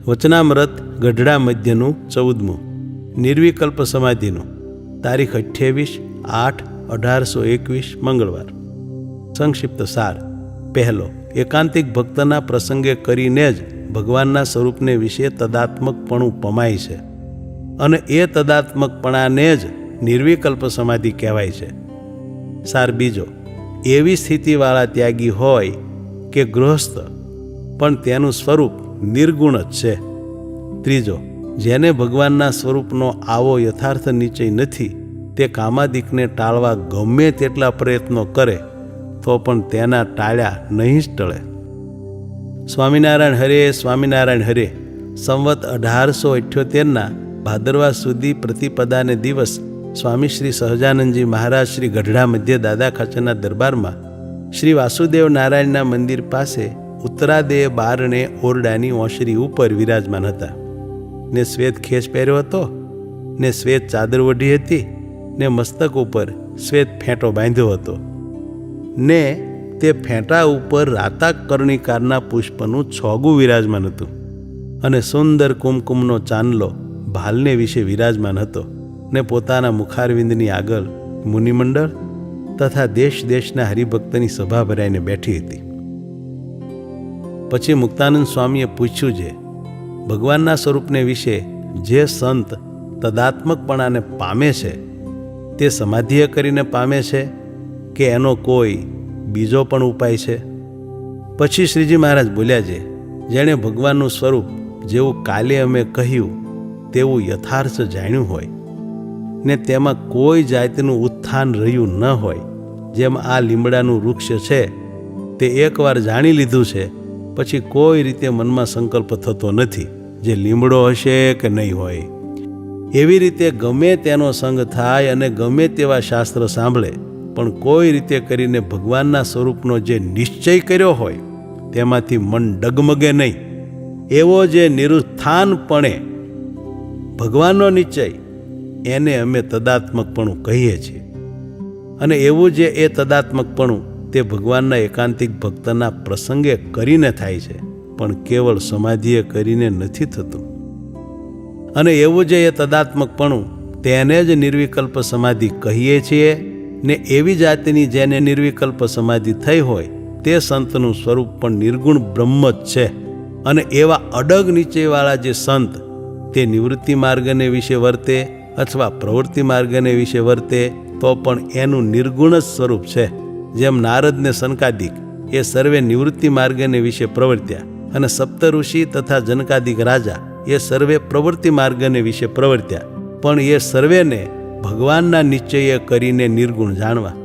વચનામૃત ગઢડા મધ્યનું 14મું, નિર્વિકલ્પ સમાધિનું, તારીખ 28/8/1821 મંગળવાર. સંક્ષિપ્ત સાર. પહેલો, એકાંતિક ભક્તના પ્રસંગે કરીને જ ભગવાનના સ્વરૂપને વિશે તદાત્મકપણું પમાય છે, અને એ તદાત્મકપણાને જ નિર્વિકલ્પ સમાધિ કહેવાય છે. સાર બીજો, એવી સ્થિતિવાળા ત્યાગી હોય કે ગૃહસ્થ, પણ તેનું સ્વરૂપ નિર્ગુણ જ છે. ત્રીજો, જેને ભગવાનના સ્વરૂપનો આવો યથાર્થ નિશ્ચય નથી, તે કામાદિકને ટાળવા ગમે તેટલા પ્રયત્નો કરે તો પણ તેના ટાળ્યા નહીં જ ટળે. સ્વામિનારાયણ હરે, સ્વામિનારાયણ હરે. સંવત 1878ના ભાદરવા સુધી પ્રતિપદાને દિવસ સ્વામી શ્રી સહજાનંદજી મહારાજ શ્રી ગઢડા મધ્ય દાદા ખાચરના દરબારમાં શ્રી વાસુદેવ નારાયણના મંદિર પાસે ઉત્તરાદેય બારણે ઓરડાની ઓસરી ઉપર વિરાજમાન હતા. ને શ્વેત ખેસ પહેર્યો હતો, ને શ્વેત ચાદર ઓઢી હતી, ને મસ્તક ઉપર શ્વેત ફેંટો બાંધ્યો હતો, ને તે ફેંટા ઉપર રાતા કર્ણિકારના પુષ્પનું છોગું વિરાજમાન હતું, અને સુંદર કુમકુમનો ચાંદલો ભાલને વિશે વિરાજમાન હતો, ને પોતાના મુખારવિંદની આગળ મુનિમંડળ તથા દેશ દેશના હરિભક્તની સભા ભરાઈને બેઠી હતી. પછી મુક્તાનંદ સ્વામીએ પૂછ્યું છે, ભગવાનના સ્વરૂપને વિશે જે સંત તદાત્મકપણાને પામે છે તે સમાધિએ કરીને પામે છે કે એનો કોઈ બીજો પણ ઉપાય છે? પછી શ્રીજી મહારાજ બોલ્યા છે, જેણે ભગવાનનું સ્વરૂપ જેવું કાલે અમે કહ્યું તેવું યથાર્થ જાણ્યું હોય, ને તેમાં કોઈ જાતનું ઉત્થાન રહ્યું ન હોય, જેમ આ લીમડાનું વૃક્ષ છે તે એકવાર જાણી લીધું છે પછી કોઈ રીતે મનમાં સંકલ્પ થતો નથી જે લીમડો હશે કે નહીં હોય. એવી રીતે ગમે તેનો સંગ થાય અને ગમે તેવા શાસ્ત્ર સાંભળે, પણ કોઈ રીતે કરીને ભગવાનના સ્વરૂપનો જે નિશ્ચય કર્યો હોય તેમાંથી મન ડગમગે નહીં. એવો જે નિરુત્થાનપણે ભગવાનનો નિશ્ચય, એને અમે તદાત્મકપણું કહીએ છીએ. અને એવું જે એ તદાત્મકપણું તે ભગવાનના એકાંતિક ભક્તના પ્રસંગે કરીને થાય છે, પણ કેવળ સમાધિએ કરીને નથી થતું. અને એવું જે એ તદાત્મકપણું તેને જ નિર્વિકલ્પ સમાધિ કહીએ છીએ. ને એવી જાતિની જેને નિર્વિકલ્પ સમાધિ થઈ હોય તે સંતનું સ્વરૂપ પણ નિર્ગુણ બ્રહ્મ જ છે. અને એવા અડગ નિશ્ચયવાળા જે સંત તે નિવૃત્તિ માર્ગને વિશે વર્તે અથવા પ્રવૃત્તિ માર્ગને વિશે વર્તે તો પણ એનું નિર્ગુણ જ સ્વરૂપ છે. જેમ નારદને સનકાદિક એ સર્વે નિવૃત્તિ માર્ગને વિશે પ્રવર્ત્યા, અને સપ્તઋષિ તથા જનકાદિક રાજા એ સર્વે પ્રવૃત્તિ માર્ગને વિશે પ્રવર્ત્યા, પણ એ સર્વેને ભગવાનના નિશ્ચયે કરીને નિર્ગુણ જાણવા.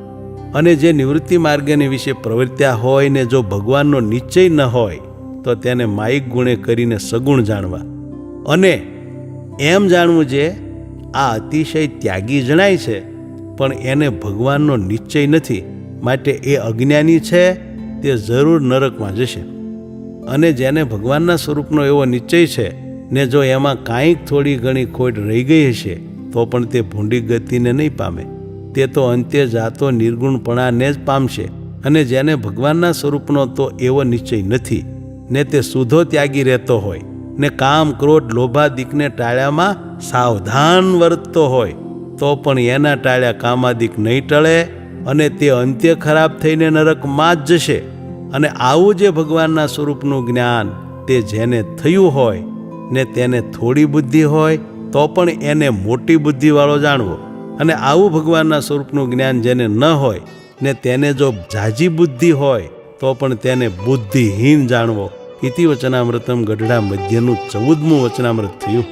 અને જે નિવૃત્તિ માર્ગને વિશે પ્રવર્ત્યા હોય ને જો ભગવાનનો નિશ્ચય ન હોય તો તેને માયિક ગુણે કરીને સગુણ જાણવા. અને એમ જાણવું જે આ અતિશય ત્યાગી જણાય છે, પણ એને ભગવાનનો નિશ્ચય નથી, માટે એ અજ્ઞાની છે, તે જરૂર નરકમાં જશે. અને જેને ભગવાનના સ્વરૂપનો એવો નિશ્ચય છે ને જો એમાં કાંઈક થોડી ઘણી ખોટ રહી ગઈ હશે તો પણ તે ભૂંડી ગતિને નહીં પામે, તે તો અંતે જાતો નિર્ગુણપણાને જ પામશે. અને જેને ભગવાનના સ્વરૂપનો તો એવો નિશ્ચય નથી ને તે શુદ્ધો ત્યાગી રહેતો હોય ને કામ ક્રોધ લોભાદિકને ટાળ્યામાં સાવધાન વર્તતો હોય તો પણ એના ટાળ્યા કામાદિક નહીં ટળે, અને તે અંત્ય ખરાબ થઈને નરકમાં જ જશે. અને આવું જે ભગવાનના સ્વરૂપનું જ્ઞાન તે જેને થયું હોય ને તેને થોડી બુદ્ધિ હોય તો પણ એને મોટી બુદ્ધિવાળો જાણવો. અને આવું ભગવાનના સ્વરૂપનું જ્ઞાન જેને ન હોય ને તેને જો ઝાઝી બુદ્ધિ હોય તો પણ તેને બુદ્ધિહીન જાણવો. ઇતિ વચનામૃતમ ગઢડા મધ્યનું 14મું વચનામૃત થયું.